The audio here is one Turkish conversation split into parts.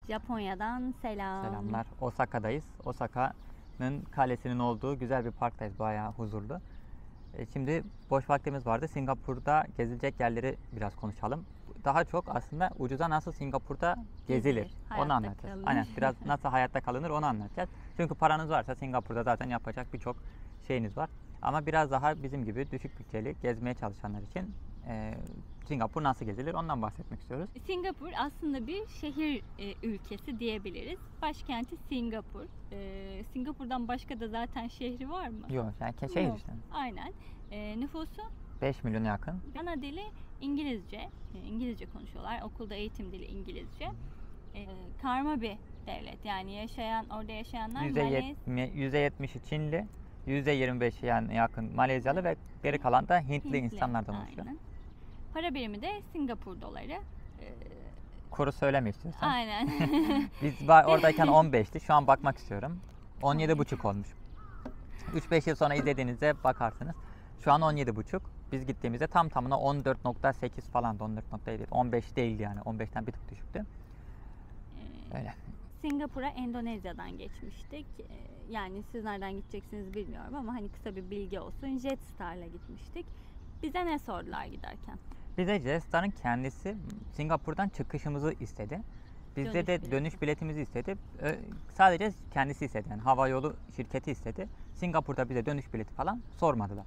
Japonya'dan selam. Selamlar. Osaka'dayız. Osaka'nın kalesinin olduğu güzel bir parktayız. Bayağı huzurlu. Şimdi boş vaktimiz vardı. Singapur'da gezilecek yerleri biraz konuşalım. Daha çok aslında ucuza nasıl Singapur'da gezilir. hayatta Onu anlatacağız. kalınır. Aynen. Biraz nasıl hayatta kalınır onu anlatacağız. Çünkü paranız varsa Singapur'da zaten yapacak birçok şeyiniz var. Ama biraz daha bizim gibi düşük bütçeli gezmeye çalışanlar için Singapur nasıl gezilir ondan bahsetmek istiyoruz. Singapur aslında bir şehir ülkesi diyebiliriz. Başkenti Singapur. Singapur'dan başka da zaten şehri var mı? Yok yani şehir Yok. işte. Aynen. Nüfusu 5 milyona yakın. ana dili İngilizce. İngilizce konuşuyorlar. Okulda eğitim dili İngilizce. Karma bir devlet. Yani orada yaşayanlar %70'i Çinli, %25'i yani yakın Malezyalı ve geri kalan da Hintli insanlardan oluşuyor. Aynen. Para birimi de Singapur doları. Kuru söyleme istiyorsan. Aynen. Biz oradayken 15'ti. Şu an bakmak istiyorum. 17,5 olmuş. 3-5 yıl sonra izlediğinizde bakarsınız. Şu an 17,5. Biz gittiğimizde tam tamına 14,8 falan, 14,7. 15 değildi yani. 15'ten bir tık düşüktü. Öyle. Singapur'a Endonezya'dan geçmiştik. Yani siz nereden gideceksiniz bilmiyorum ama hani kısa bir bilgi olsun. Jetstar'la gitmiştik. Bize ne sordular giderken? Bize Jetstar'ın kendisi Singapur'dan çıkışımızı istedi. Bizde de dönüş biletimizi istedi. Sadece kendisi istedi. Yani havayolu şirketi istedi. Singapur'da bize dönüş bileti falan sormadılar.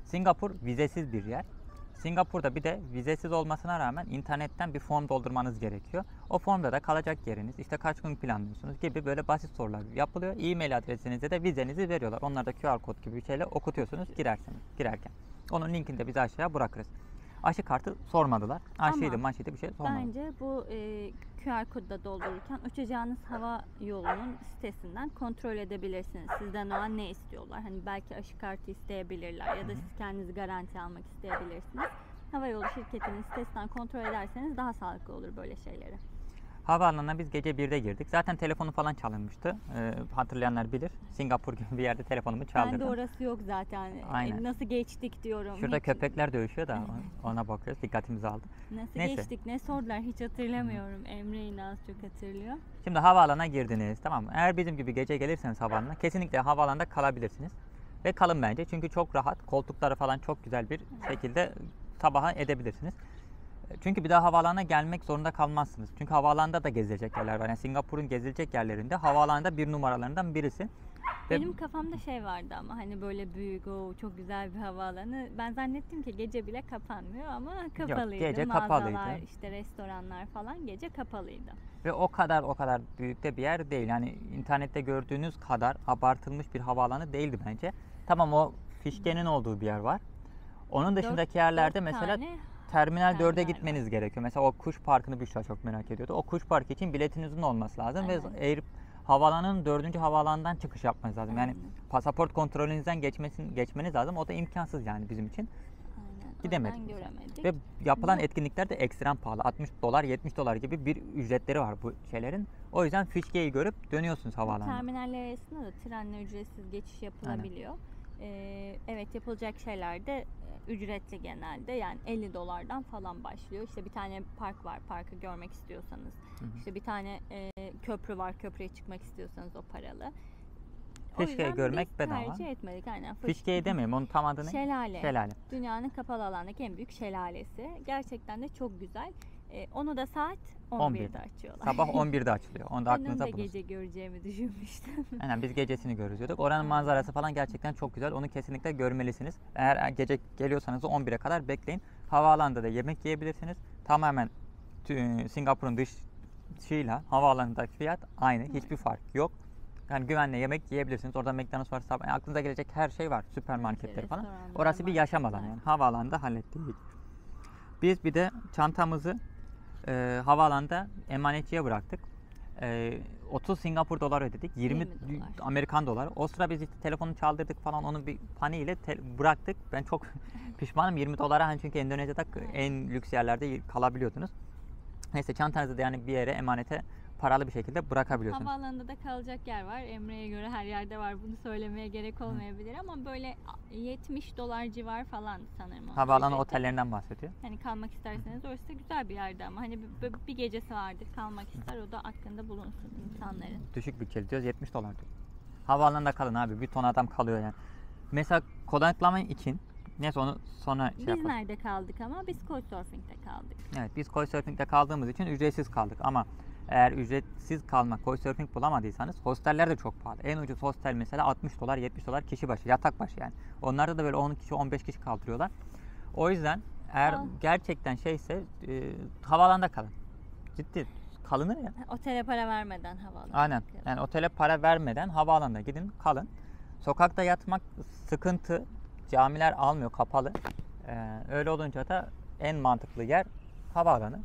Singapur vizesiz bir yer. Singapur'da bir de vizesiz olmasına rağmen internetten bir form doldurmanız gerekiyor. O formda da kalacak yeriniz, işte kaç gün planlıyorsunuz gibi böyle basit sorular yapılıyor. E-mail adresinize de vizenizi veriyorlar. Onları da QR kod gibi bir şeyle okutuyorsunuz girerken. Onun linkini de bize aşağıya bırakırız. Aşı kartı sormadılar. Aşıydı bir şey sormadılar. Bence bu QR kodu da doldururken uçacağınız hava yolunun sitesinden kontrol edebilirsiniz. Sizden o an ne istiyorlar? Hani belki aşı kartı isteyebilirler ya da siz kendinizi garanti almak isteyebilirsiniz. Havayolu şirketinin sitesinden kontrol ederseniz daha sağlıklı olur böyle şeyleri. Havaalanına biz gece 1'de girdik. Zaten telefonu falan çalınmıştı. Hatırlayanlar bilir. Singapur gibi bir yerde telefonumu çaldırdım. Ben de orası yok zaten. Aynen. Nasıl geçtik diyorum. Şurada köpekler dövüşüyor da ona bakıyoruz. Dikkatimizi aldı. Nasıl geçtik, ne sordular hiç hatırlamıyorum. Emre yine az çok hatırlıyor. Şimdi havaalanına girdiniz, tamam mı? Eğer bizim gibi gece gelirseniz havaalanına kesinlikle havaalanında kalabilirsiniz. Ve kalın bence çünkü çok rahat. Koltukları falan çok güzel bir şekilde sabaha edebilirsiniz. Çünkü bir daha havaalanına gelmek zorunda kalmazsınız. Çünkü havaalanında da gezilecek yerler var. Yani Singapur'un gezilecek yerlerinde havaalanında bir numaralarından birisi. Benim kafamda şey vardı ama hani böyle büyük, çok güzel bir havaalanı. Ben zannettim ki gece bile kapanmıyor ama kapalıydı. Yok, gece Mağazalar, kapalıydı. işte restoranlar falan gece kapalıydı. Ve o kadar büyük de bir yer değil. Yani internette gördüğünüz kadar abartılmış bir havaalanı değildi bence. Tamam, o fişkenin olduğu bir yer var. Onun dışındaki yerlerde mesela Terminal 4'e gitmeniz gerekiyor. Mesela o kuş parkını Büşra çok merak ediyordu. O kuş parkı için biletinizin olması lazım. Aynen. Ve havaalanının 4. havaalanından çıkış yapmanız lazım. Yani Aynen. pasaport kontrolünüzden geçmeniz lazım. O da imkansız yani bizim için. Aynen. Gidemedik. Göremedik. Ve yapılan etkinlikler de ekstrem pahalı. 60 dolar, 70 dolar gibi bir ücretleri var bu şeylerin. O yüzden fişkeyi görüp dönüyorsunuz havaalanına. Terminaller arasında da trenle ücretsiz geçiş yapılabiliyor. Evet, yapılacak şeyler de ücretli genelde, yani 50 dolardan falan başlıyor. İşte bir tane park var, parkı görmek istiyorsanız. İşte bir tane köprü var, köprüye çıkmak istiyorsanız o paralı. Fişkeyi görmek bedava. Tercih etmedik aynen. Fişkeyi demeyeyim, onun tam adı ne? Şelale. Dünyanın kapalı alandaki en büyük şelalesi. Gerçekten de çok güzel. Onu da saat 11'de açıyorlar. Sabah 11'de açılıyor. Onu da aklınıza bulunsun. Ben gece göreceğimi düşünmüştüm. Aynen, biz gecesini görüyorduk. Oranın manzarası falan gerçekten çok güzel. Onu kesinlikle görmelisiniz. Eğer gece geliyorsanız 11'e kadar bekleyin. Havaalanında da yemek yiyebilirsiniz. Tamamen Singapur'un dışıyla havaalanındaki fiyat aynı. Hiçbir fark yok. Yani güvenle yemek yiyebilirsiniz. Orada McDonald's var. Yani aklınıza gelecek her şey var. Süpermarketleri falan. Orası bir yaşam alanı yani. Havaalanında hallettik. Biz bir de çantamızı havaalanında emanetçiye bıraktık. 30 Singapur dolar ödedik. 20 dolar. Amerikan dolar. O sıra biz işte telefonu çaldırdık falan, onu bir paniğiyle bıraktık. Ben çok pişmanım 20 dolara, hani çünkü Endonezya'da en lüks yerlerde kalabiliyordunuz. Neyse, çantanızı da yani bir yere emanete paralı bir şekilde bırakabiliyorsunuz. Havaalanında da kalacak yer var. Emre'ye göre her yerde var. Bunu söylemeye gerek olmayabilir ama böyle $70 civar falan sanırım. onun Havaalanı ücreti. otellerinden bahsediyor. Hani kalmak isterseniz orası da güzel bir yerde ama hani bir gecesi vardır kalmak ister, o da aklında bulunsun insanların. Düşük bütçeli diyoruz, $70 diyor. Havaalanında kalın abi, bir ton adam kalıyor yani. Mesela konaklama için, neyse onu sonra Biz yapalım. nerede kaldık ama? Biz Couchsurfing'de kaldık. Evet, biz Couchsurfing'de kaldığımız için ücretsiz kaldık ama eğer ücretsiz kalmak, Couchsurfing bulamadıysanız hosteller de çok pahalı. En ucuz hostel mesela $60, $70 kişi başı, yatak başı yani. Onlarda da böyle 10 kişi, 15 kişi kaldırıyorlar. O yüzden eğer gerçekten şeyse havaalanında kalın. Ciddi kalınır ya. Otele para vermeden havaalanına. Aynen. Yani otele para vermeden havaalanına gidin, kalın. Sokakta yatmak sıkıntı. Camiler almıyor, kapalı. Öyle olunca da en mantıklı yer havaalanı.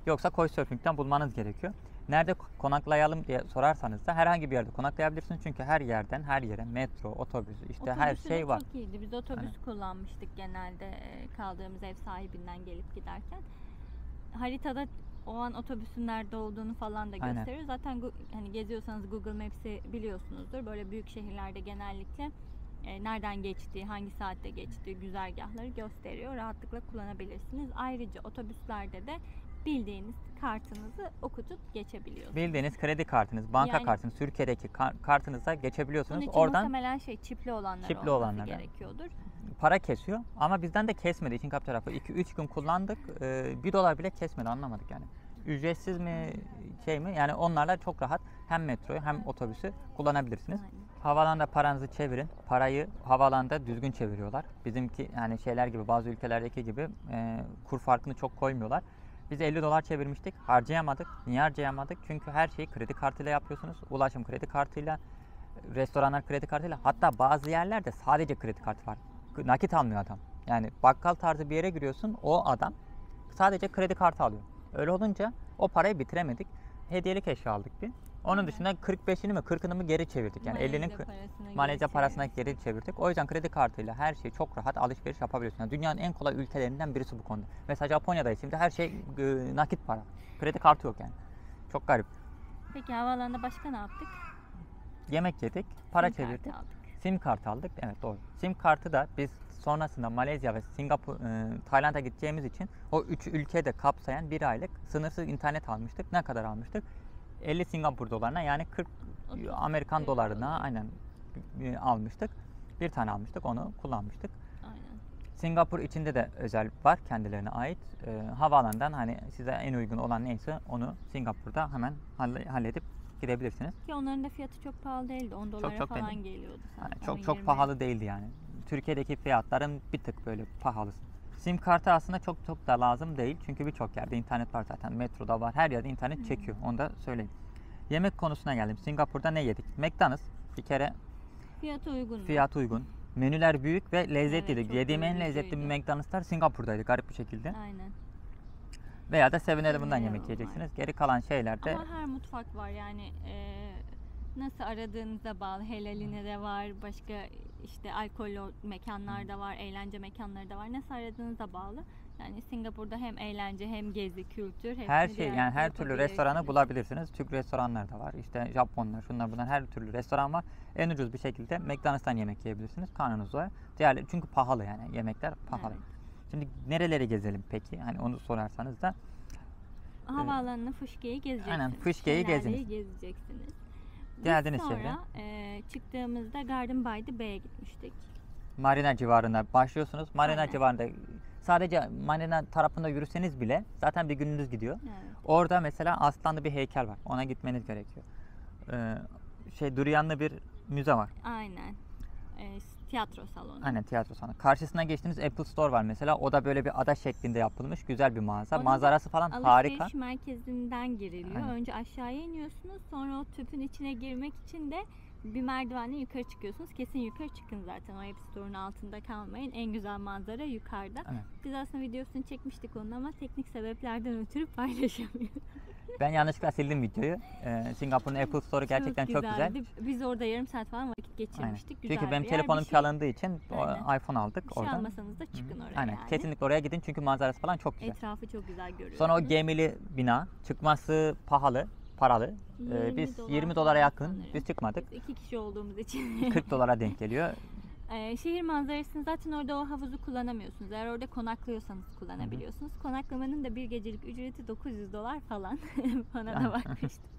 Yoksa Couchsurfing'den bulmanız gerekiyor. Nerede konaklayalım diye sorarsanız da herhangi bir yerde konaklayabilirsiniz. Çünkü her yerden her yere metro, otobüs, işte her Otobüsü de şey var. çok iyiydi. Biz otobüs Aynen. kullanmıştık genelde kaldığımız ev sahibinden gelip giderken. Haritada o an otobüsün nerede olduğunu falan da Aynen. gösteriyor. Zaten hani geziyorsanız Google Maps'i biliyorsunuzdur. Böyle büyük şehirlerde genellikle nereden geçtiği, hangi saatte geçtiği güzergahları gösteriyor. Rahatlıkla kullanabilirsiniz. Ayrıca otobüslerde de bildiğiniz kartınızı okutup geçebiliyorsunuz. Bildiğiniz kredi kartınız, banka Yani- kartınız, Türkiye'deki kartınıza Bunun geçebiliyorsunuz. için Oradan muhtemelen çipli olanlar Çipli olması olanlara. gerekiyordur. para kesiyor ama bizden de kesmedi. İşin kapı tarafı 2-3 gün kullandık. $1 bile kesmedi, anlamadık yani. Ücretsiz mi şey mi? Yani onlarla çok rahat hem metroyu hem otobüsü kullanabilirsiniz. Aynen. Havaalanında paranızı çevirin. Parayı havaalanında düzgün çeviriyorlar. Bizimki yani şeyler gibi, bazı ülkelerdeki gibi kur farkını çok koymuyorlar. Biz $50 çevirmiştik. Harcayamadık. Niye harcayamadık? Çünkü her şeyi kredi kartıyla yapıyorsunuz. Ulaşım kredi kartıyla, restoranlar kredi kartıyla. Hatta bazı yerlerde sadece kredi kartı var. Nakit almıyor adam. Yani bakkal tarzı bir yere giriyorsun, o adam sadece kredi kartı alıyor. Öyle olunca o parayı bitiremedik. Hediyelik eşya aldık bir. Onun dışında 45'ini mi 40'ını mı geri çevirdik. Yani 50'nin Malezya parasına geri çevirdik. O yüzden kredi kartıyla her şeyi çok rahat alışveriş yapabiliyorsun. Yani dünyanın en kolay ülkelerinden birisi bu konuda. Mesela Japonya'da şimdi her şey nakit para. Kredi kartı yok yani. Çok garip. Peki havaalanında başka ne yaptık? Yemek yedik, para SIM kartı çevirdik. aldık. SIM kartı aldık. Evet, doğru. SIM kartı da biz sonrasında Malezya ve Singapur, Tayland'a gideceğimiz için o 3 ülkede kapsayan 1 aylık sınırsız internet almıştık. Ne kadar almıştık? 50 Singapur dolarına, yani 40 Amerikan 40 dolarına dolar. aynen almıştık. Bir tane almıştık, onu kullanmıştık. Aynen. Singapur içinde de özel var, kendilerine ait. Havaalanından hani size en uygun olan neyse onu Singapur'da hemen halledip gidebilirsiniz. Ki onların da fiyatı çok pahalı değildi. 10 dolara çok falan değil. geliyordu. Yani sanırım. çok 10-20. pahalı değildi yani. Türkiye'deki fiyatların bir tık böyle pahalısı. SIM kartı aslında çok da lazım değil. Çünkü birçok yerde internet var zaten. Metroda var. Her yerde internet çekiyor. Onu da söyleyeyim. Yemek konusuna geldim. Singapur'da ne yedik? McDonald's bir kere Fiyatı uygun. fiyat uygun. Menüler büyük ve lezzetliydi. çok Yediğim en lezzetli doyurucuydu. McDonald'slar Singapur'daydı garip bir şekilde. Aynen. Veya da 7-Eleven'dan 7-Eleven yemek var. yiyeceksiniz. Geri kalan şeylerde Ama her mutfak var yani nasıl aradığınıza bağlı. Helaline de var, başka işte alkollü mekanlar da var, eğlence mekanları da var. Nasıl aradığınıza bağlı. Yani Singapur'da hem eğlence hem gezi, kültür hepsini her bir şey, arada yani her türlü restoranı yapabilirsiniz. bulabilirsiniz. Türk restoranlar da var. İşte Japonlar, şunlar bunlar, her türlü restoran var. En ucuz bir şekilde McDonald's'tan yemek yiyebilirsiniz. Karnınız doyar. Diğerleri çünkü pahalı, yani yemekler pahalı. Evet. Şimdi nereleri gezelim peki? Hani onu sorarsanız da Havaalanını, Fuşke'yi gezeceksiniz. Aynen, Fuşke'yi Şelaleyi gezdiniz. gezeceksiniz. Biz Geldiniz sonra şehre. Çıktığımızda Garden by the Bay'e gitmiştik. Marina civarında başlıyorsunuz. Marina Aynen. civarında sadece Marina tarafında yürüseniz bile zaten bir gününüz gidiyor. Evet. Orada mesela aslanlı bir heykel var. Ona gitmeniz gerekiyor. Durianlı bir müze var. Aynen. Tiyatro salonu. Aynen, tiyatro salonu. Karşısına geçtiğiniz Apple Store var mesela. O da böyle bir ada şeklinde yapılmış. Güzel bir mağaza. Onun Manzarası falan harika. Alışveriş merkezinden giriliyor. Aynen. Önce aşağıya iniyorsunuz. Sonra o tüpün içine girmek için de bir merdivenle yukarı çıkıyorsunuz. Kesin yukarı çıkın zaten. O App Store'un altında kalmayın. En güzel manzara yukarıda. Aynen. Biz aslında videosunu çekmiştik onun ama teknik sebeplerden ötürü paylaşamıyoruz. Ben yanlışlıkla sildim videoyu. Singapur'un Apple Store'u gerçekten çok güzel. güzeldi. Biz orada yarım saat falan vakit geçirmiştik. Güzel Çünkü benim bir yer. telefonum Bir şey- çalındığı için Aynen. iPhone aldık Bir şey oradan. almasanız da çıkın oraya Aynen. yani. Kesinlikle oraya gidin çünkü manzarası falan çok güzel. Etrafı çok güzel görüyorsunuz. Sonra o gemili bina, çıkması pahalı. paralı. 20 Biz dolar 20 dolara falan yakın sanırım. biz çıkmadık. Biz 2 kişi olduğumuz için. 40 dolara denk geliyor. Şehir manzarasını zaten orada o havuzu kullanamıyorsunuz. Eğer orada konaklıyorsanız kullanabiliyorsunuz. Konaklamanın da bir gecelik ücreti 900 dolar falan. Bana da bakmıştım.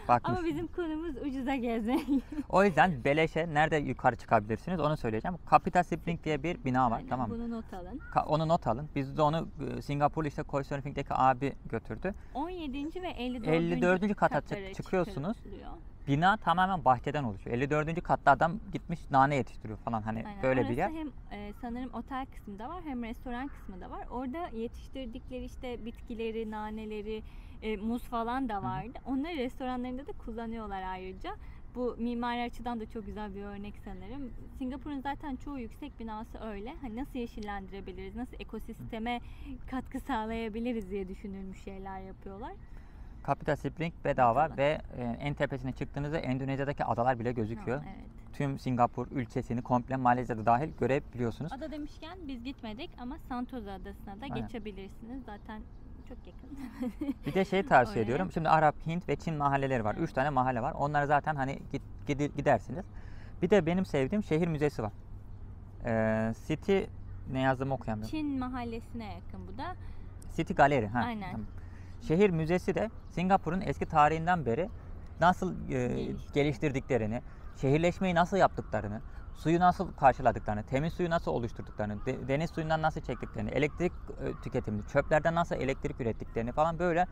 Bakmış. Ama bizim konumuz ucuza gezmek. O yüzden beleşe nerede yukarı çıkabilirsiniz onu söyleyeceğim. Capital Spring diye bir bina var, Aynen, tamam mı? bunu not alın. Onu not alın. Biz de onu Singapur'da işte Couchsurfing'deki abi götürdü. 17. ve 54. kata katlara çıkıyorsunuz. çıkılıyor. Bina tamamen bahçeden oluşuyor. 54. katta adam gitmiş nane yetiştiriyor falan, hani Aynen. böyle Orası bir yer. hem sanırım otel kısmı da var hem restoran kısmı da var. Orada yetiştirdikleri işte bitkileri, naneleri, muz falan da vardı. Onları restoranlarında da kullanıyorlar ayrıca. Bu mimari açıdan da çok güzel bir örnek sanırım. Singapur'un zaten çoğu yüksek binası öyle. Hani nasıl yeşillendirebiliriz, nasıl ekosisteme katkı sağlayabiliriz diye düşünülmüş şeyler yapıyorlar. Capital Spring bedava Bedava. ve en tepesine çıktığınızda Endonezya'daki adalar bile gözüküyor. Ha, evet. Tüm Singapur ülkesini komple, Malezya'da dahil görebiliyorsunuz. Ada demişken biz gitmedik ama Sentosa Adası'na da Aynen. geçebilirsiniz. Zaten çok yakın. Bir de şey tavsiye Oraya. ediyorum. Şimdi Arap, Hint ve Çin mahalleleri var. Evet. 3 tane mahalle var. Onlara zaten hani gidersiniz. Bir de benim sevdiğim şehir müzesi var. City, ne yazdığımı okuyamıyorum. Çin mahallesine yakın bu da. City Galeri. Ha, Aynen. tamam. Şehir müzesi de Singapur'un eski tarihinden beri nasıl geliştirdiklerini, şehirleşmeyi nasıl yaptıklarını, suyu nasıl karşıladıklarını, temiz suyu nasıl oluşturduklarını, deniz suyundan nasıl çektiklerini, elektrik tüketimini, çöplerden nasıl elektrik ürettiklerini falan böyle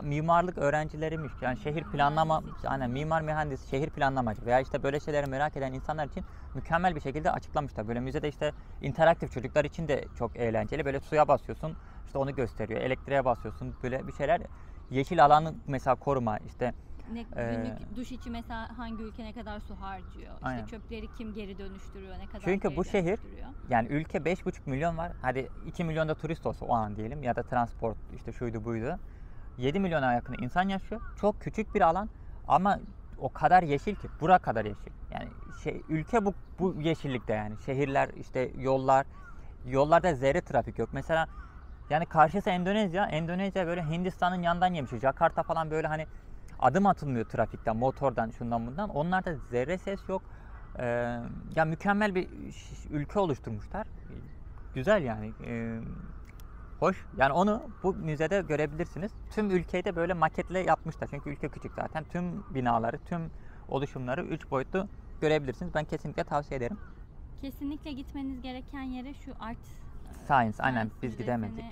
mimarlık öğrencileriymiş. Yani şehir planlama, yani mimar mühendis, şehir planlamacı veya işte böyle şeyleri merak eden insanlar için mükemmel bir şekilde açıklamışlar. Böyle müzede işte interaktif, çocuklar için de çok eğlenceli. Böyle suya basıyorsun, işte onu gösteriyor. Elektriğe basıyorsun, böyle bir şeyler. Yeşil alanı mesela koruma, işte Günlük duş için mesela hangi ülke ne kadar su harcıyor? İşte Aynen. çöpleri kim geri dönüştürüyor, ne kadar Çünkü geri bu şehir, dönüştürüyor? yani ülke 5,5 milyon var. Hadi 2 milyon da turist olsa o an diyelim, ya da transport işte şuydu buydu. 7 milyona yakın insan yaşıyor. Çok küçük bir alan ama o kadar yeşil ki, bura kadar yeşil. Yani ülke bu yeşillikte yani. Şehirler, işte yollar, yollarda zerre trafik yok. Mesela yani karşısı Endonezya. Endonezya böyle Hindistan'ın yandan yemiş. Jakarta falan böyle hani adım atılmıyor trafikten, motordan, şundan bundan. Onlarda zerre ses yok. Ya mükemmel bir ülke oluşturmuşlar. Güzel yani. Hoş. Yani onu bu müzede görebilirsiniz. Tüm ülkeyi de böyle maketle yapmışlar. Çünkü ülke küçük zaten. Tüm binaları, tüm oluşumları 3 boyutlu görebilirsiniz. Ben kesinlikle tavsiye ederim. Kesinlikle gitmeniz gereken yere şu Art Science, aynen biz Müzesi'ne, gidemedik.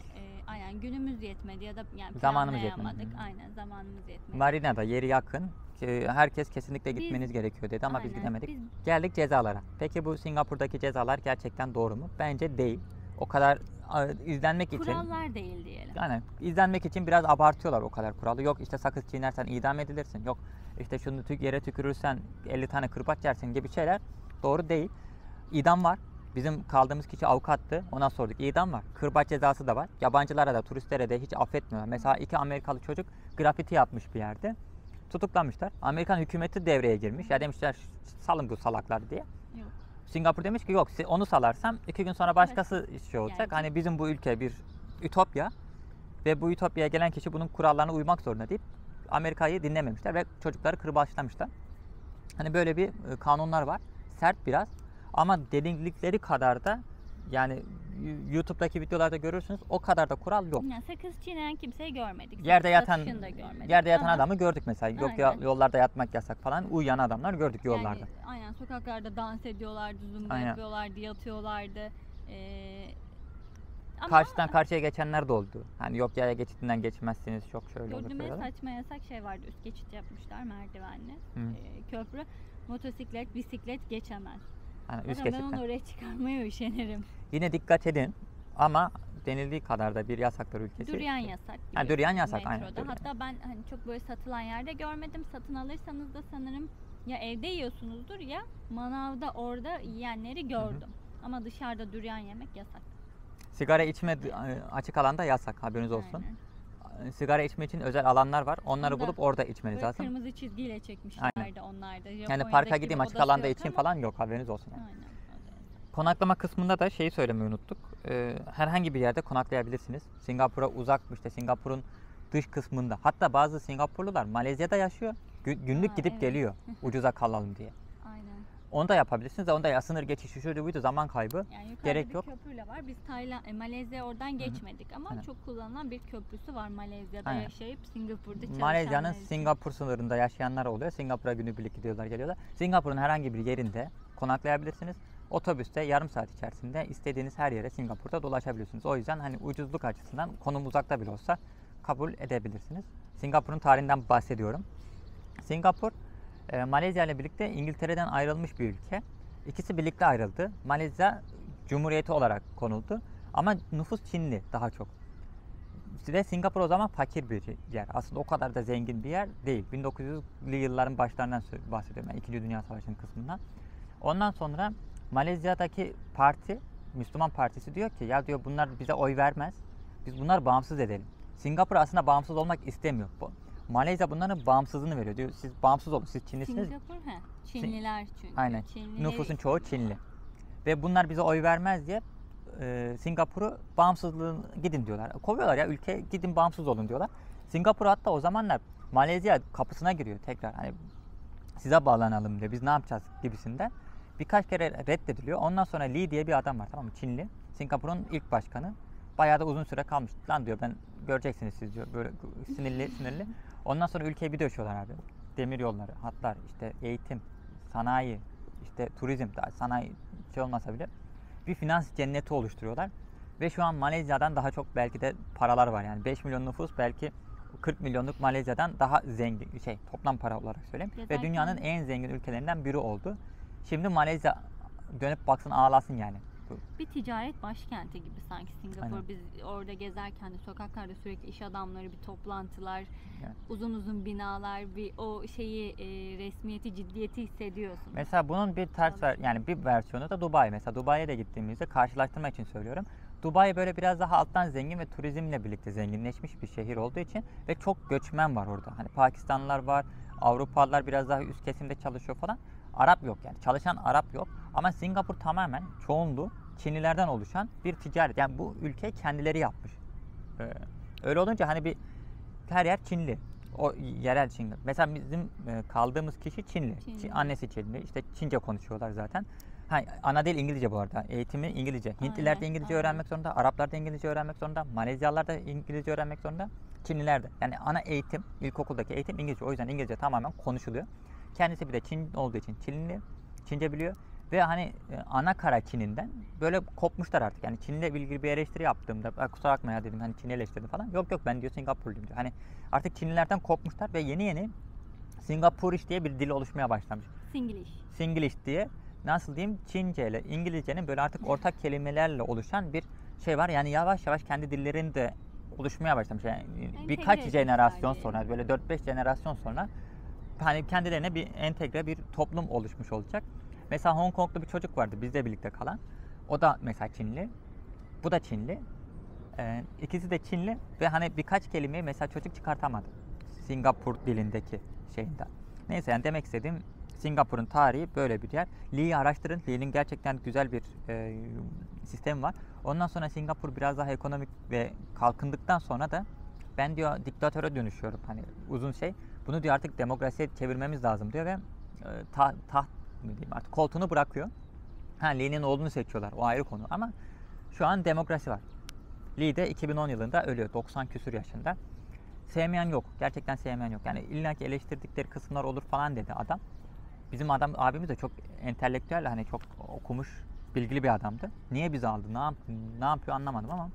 Aynen günümüz yetmedi ya da yani Zamanımız planlayamadık. yetmedi. Aynen zamanımız yetmedi. Marina'da yeri yakın. Herkes kesinlikle Biz- gitmeniz gerekiyor dedi ama biz Aynen, gidemedik. biz- Geldik cezalara. Peki bu Singapur'daki cezalar gerçekten doğru mu? Bence değil. O kadar izlenmek için. Kurallar değil diyelim. Yani izlenmek için biraz abartıyorlar o kadar kuralı. Yok işte sakız çiğnersen idam edilirsin. Yok işte şunu yere tükürürsen 50 tane kırbaç yersin gibi şeyler doğru değil. İdam var. Bizim kaldığımız kişi avukattı. Ona sorduk. İdam var. Kırbaç cezası da var. Yabancılara da, turistlere de hiç affetmiyorlar. Mesela 2 Amerikalı çocuk grafiti yapmış bir yerde. Tutuklanmışlar. Amerikan hükümeti devreye girmiş. Ya demişler salın bu salakları diye. Yok. Singapur demiş ki yok onu salarsam 2 gün sonra başkası şey olacak. Gelecek. Hani bizim bu ülke bir ütopya ve bu ütopyaya gelen kişi bunun kurallarına uymak zorunda deyip Amerika'yı dinlememişler ve çocukları kırbaçlamışlar. Hani böyle bir kanunlar var. Sert biraz ama dedikleri kadar da yani YouTube'daki videolarda görürsünüz o kadar da kural yok. Yani sakız çiğneyen kimseyi görmedik. Yerde Sakız yatan satışını da görmedik. yerde yatan Ama adamı gördük mesela. Yok ya, Aynen. yollarda yatmak yasak falan. Uyuyan adamlar gördük yollarda. Yani, aynen sokaklarda dans ediyorlardı, zumba Aynen. yapıyorlardı, yatıyorlardı. Ama Karşıdan karşıya geçenler de oldu. Hani yok yaya geçitinden geçmezsiniz, çok şöyle olur gördüğüm en böyle. saçma yasak şey vardı. Üst geçit yapmışlar merdivenli. Hı. Köprü. Motosiklet, bisiklet geçemez. Hani üst Zaten ben onu geçitten. oraya çıkarmaya üşenirim. Yine dikkat edin ama denildiği kadar da bir yasaklar ülkesi. Durian yasak. Ha, durian biliyorsunuz yasak, aynen, metroda. durian. Hatta ben hani çok böyle satılan yerde görmedim. Satın alırsanız da sanırım ya evde yiyorsunuzdur ya manavda orada yiyenleri gördüm. Ama dışarıda durian yemek yasak. Sigara içme açık alanda yasak, haberiniz olsun. Aynen. Sigara içme için özel alanlar var. Onları Onu da bulup orada içmeniz Böyle lazım. kırmızı çizgiyle çekmişlerdi Aynen. onlarda. Yani Japonya'daki parka gibi gideyim açık odası alanda yok içeyim ama- falan yok, haberiniz olsun yani. Aynen. o da yasak. Konaklama kısmında da şeyi söylemeyi unuttuk. Herhangi bir yerde konaklayabilirsiniz. Singapur'a uzak, işte Singapur'un dış kısmında. Hatta bazı Singapurlular Malezya'da yaşıyor. Günlük Ha, gidip evet. geliyor ucuza kalalım diye. Aynen. Onu da yapabilirsiniz. Onda ya sınır geçişi şuydu buydu, zaman kaybı. Yani yukarıda Gerek bir yok. köprüyle var. Biz Malezya oradan geçmedik ama Aynen. çok kullanılan bir köprüsü var Malezya'da Aynen. yaşayıp Singapur'da çalışanlar Malezya'nın için. Singapur sınırında yaşayanlar oluyor. Singapur'a günübirlik gidiyorlar, geliyorlar. Singapur'un herhangi bir yerinde konaklayabilirsiniz. Otobüste yarım saat içerisinde istediğiniz her yere Singapur'da dolaşabiliyorsunuz. O yüzden hani ucuzluk açısından konum uzakta bile olsa kabul edebilirsiniz. Singapur'un tarihinden bahsediyorum. Singapur, Malezya ile birlikte İngiltere'den ayrılmış bir ülke. İkisi birlikte ayrıldı. Malezya Cumhuriyeti olarak konuldu. Ama nüfus Çinli daha çok. Ve Singapur o zaman fakir bir yer. Aslında o kadar da zengin bir yer değil. 1900'lü yılların başlarından bahsediyorum. Yani İkinci Dünya Savaşı'nın kısmından. Ondan sonra Malezya'daki parti, Müslüman Partisi diyor ki ya diyor bunlar bize oy vermez. Biz bunları bağımsız edelim. Singapur aslında bağımsız olmak istemiyor. Malezya bunların bağımsızlığını veriyor. Diyor siz bağımsız olun. Siz Çinlisiniz. Singapur Çinliler çünkü. Aynen. Çinlileri- Nüfusun çoğu Çinli. Ve bunlar bize oy vermez diye Singapur'u bağımsızlığını gidin diyorlar. Kovuyorlar ya ülke, gidin bağımsız olun diyorlar. Singapur hatta o zamanlar Malezya kapısına giriyor tekrar. Hani size bağlanalım diyor. Biz ne yapacağız gibisinden. Birkaç kere reddediliyor. Ondan sonra Lee diye bir adam var, tamam mı? Çinli. Singapur'un ilk başkanı. Bayağı da uzun süre kalmış. Lan diyor ben göreceksiniz siz diyor. Böyle sinirli. Ondan sonra ülkeyi bir döşüyorlar abi. Demir yolları, hatlar, işte eğitim, sanayi, işte turizm, daha sanayi şey olmasa bile bir finans cenneti oluşturuyorlar. Ve şu an Malezya'dan daha çok belki de paralar var. Yani 5 milyon nüfus belki 40 milyonluk Malezya'dan daha zengin toplam para olarak söyleyeyim. Ya Ve zaten- dünyanın en zengin ülkelerinden biri oldu. Şimdi Malezya dönüp baksın ağlasın yani. Bir ticaret başkenti gibi sanki Singapur. Aynen. Biz orada gezerken de sokaklarda sürekli iş adamları, bir toplantılar, Evet. uzun binalar, bir o resmiyeti, ciddiyeti hissediyorsun. Mesela bunun bir yani bir versiyonu da Dubai. Mesela Dubai'ye de gittiğimizde karşılaştırmak için söylüyorum. Dubai böyle biraz daha alttan zengin ve turizmle birlikte zenginleşmiş bir şehir olduğu için ve çok göçmen var orada. Hani Pakistanlılar var, Avrupalılar biraz daha üst kesimde çalışıyor falan. Arap yok yani. Çalışan Arap yok. Ama Singapur tamamen çoğunluğu Çinlilerden oluşan bir ticaret. Yani bu ülke kendileri yapmış. Öyle olunca hani bir her yer Çinli. O yerel Çinli. Mesela bizim kaldığımız kişi Çinli. Çinli. Annesi Çinli. İşte Çince konuşuyorlar zaten. Ana dil İngilizce bu arada. Eğitimi İngilizce. Hintliler de Aynen, İngilizce aynen. öğrenmek zorunda. Araplar da İngilizce öğrenmek zorunda. Malezyalılar da İngilizce öğrenmek zorunda. Çinliler de. Yani ana eğitim, ilkokuldaki eğitim İngilizce. O yüzden İngilizce tamamen konuşuluyor. Kendisi bir de Çin olduğu için Çinli. Çince biliyor. Ve hani ana kara Çin'inden böyle kopmuşlar artık. Yani Çin'le ilgili bir eleştiri yaptığımda kusura bakma ya dedim hani Çin'i eleştirdim falan. Yok ben diyor Singapurluyum diyor. Hani artık Çinlilerden kopmuşlar ve yeni Singapurish diye bir dil oluşmaya başlamış. Singlish diye. Nasıl diyeyim? Çince ile İngilizcenin böyle artık ortak kelimelerle oluşan bir şey var. Yani yavaş yavaş kendi dillerin de oluşmaya başlamış. Yani birkaç etmişler jenerasyon diye. sonra böyle 4-5 jenerasyon sonra hani kendilerine bir entegre bir toplum oluşmuş olacak. Mesela Hong Konglu bir çocuk vardı bizle birlikte kalan. O da mesela Çinli. Bu da Çinli. İkisi de Çinli ve hani birkaç kelimeyi mesela çocuk çıkartamadı. Singapur dilindeki şeyinden. Neyse yani demek istediğim Singapur'un tarihi böyle bir yer. Lee'yi araştırın. Lee'nin gerçekten güzel bir sistemi var. Ondan sonra Singapur biraz daha ekonomik ve kalkındıktan sonra da ben diyor diktatöre dönüşüyorum. Hani uzun şey. Bunu diyor artık demokrasiye çevirmemiz lazım diyor ve taht mı diyeyim artık koltuğunu bırakıyor. Lee'nin oğlunu seçiyorlar. O ayrı konu ama şu an demokrasi var. Lee de 2010 yılında ölüyor. 90 küsur yaşında. Sevmeyen yok. Gerçekten sevmeyen yok. Yani illaki eleştirdikleri kısımlar olur falan dedi adam. Bizim abimiz de çok entelektüel, hani çok okumuş, bilgili bir adamdı. Niye bizi aldı? Ne yapıyor anlamadım ama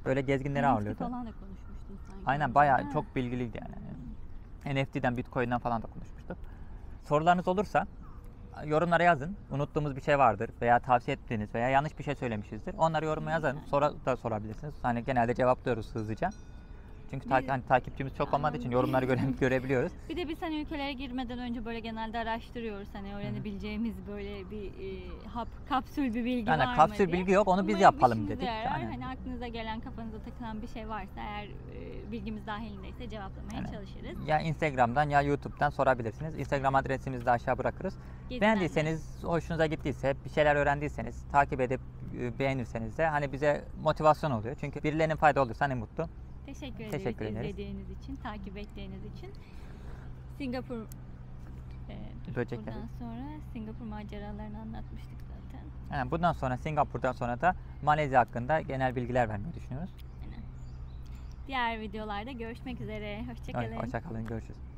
böyle gezginleri ağırlıyordu. falan da konuşmuştum sanki. Aynen bayağı çok bilgiliydi yani. NFT'den, Bitcoin'den falan da konuşmuştuk. Sorularınız olursa yorumlara yazın. Unuttuğumuz bir şey vardır veya tavsiye ettiğiniz veya yanlış bir şey söylemişizdir. Onları yoruma yazın. Sonra da sorabilirsiniz. Hani genelde cevaplıyoruz hızlıca. Çünkü takipçimiz çok olmadığı için yorumları görebiliyoruz. Bir de biz hani ülkelere girmeden önce böyle genelde araştırıyoruz. Hani öğrenebileceğimiz böyle bir kapsül bir bilgi var mı kapsül diye. bilgi yok, onu biz Umarım yapalım işinize dedik. yarar. Aynen. Hani aklınıza gelen, kafanıza takılan bir şey varsa eğer bilgimiz dahilindeyse cevaplamaya çalışırız. Ya Instagram'dan ya YouTube'dan sorabilirsiniz. Instagram adresimizi de aşağı bırakırız. Beğendiyseniz, hoşunuza gittiyse, bir şeyler öğrendiyseniz, takip edip beğenirseniz de hani bize motivasyon oluyor. Çünkü birilerinin fayda olursa ne mutlu Teşekkür ederiz Teşekkür ederiz. izlediğiniz için, takip ettiğiniz için. Singapur Böcekleri. buradan sonra Singapur maceralarını anlatmıştık zaten. Yani bundan sonra Singapur'dan sonra da Malezya hakkında genel bilgiler vermeyi düşünüyoruz. Diğer videolarda görüşmek üzere. Hoşça kalın. Hoşça kalın, görüşürüz.